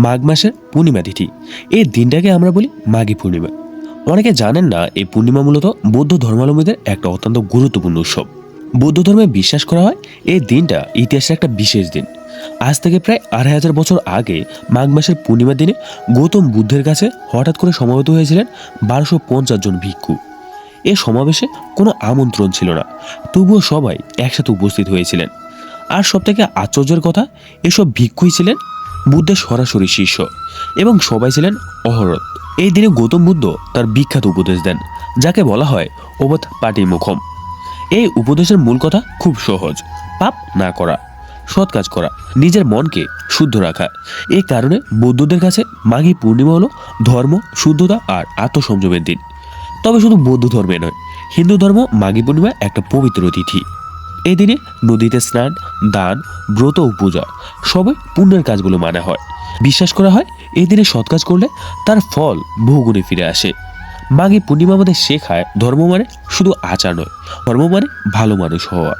মাঘ মাসের পূর্ণিমা তিথি। এই দিনটাকে আমরা বলি মাঘী পূর্ণিমা। অনেকে জানেন না এই পূর্ণিমা মূলত বৌদ্ধ ধর্মাবলম্বীদের একটা অত্যন্ত গুরুত্বপূর্ণ উৎসব। বৌদ্ধ ধর্মে বিশ্বাস করা হয় এই দিনটা ইতিহাসের একটা বিশেষ দিন। আজ থেকে প্রায় 2500 বছর আগে মাঘ মাসের পূর্ণিমার দিনে গৌতম বুদ্ধের কাছে হঠাৎ করে সমবেত হয়েছিলেন 1250 জন ভিক্ষু। এ সমাবেশে কোনো আমন্ত্রণ ছিল না, তবুও সবাই একসাথে উপস্থিত হয়েছিলেন। আর সবথেকে আশ্চর্যের কথা, এসব ভিক্ষুই ছিলেন বুদ্ধের সরাসরি শিষ্য এবং সবাই ছিলেন অহরত। এই দিনে গৌতম বুদ্ধ তার বিখ্যাত উপদেশ দেন, যাকে বলা হয় ওবত পাটিমুখম। এই উপদেশের মূল কথা খুব সহজ: পাপ না করা, সৎ কাজ করা, নিজের মনকে শুদ্ধ রাখা। এই কারণে বৌদ্ধদের কাছে মাঘী পূর্ণিমা হলো ধর্ম, শুদ্ধতা আর আত্মসংযমের দিন। তবে শুধু বৌদ্ধ ধর্মে নয়, হিন্দু ধর্ম মাঘী পূর্ণিমা একটা পবিত্র তিথি। এই দিনে নদীতে স্নান, দান, ব্রত ও পূজা সবই পুণ্যের কাজগুলো মানা হয়। বিশ্বাস করা হয় এই দিনে সৎ কাজ করলে তার ফল বহুগুণে ফিরে আসে। মাঘী পূর্ণিমা আমাদের শেখায় ধর্ম মানে শুধু আচার নয়, ধর্ম মানে ভালো মানুষ হওয়া।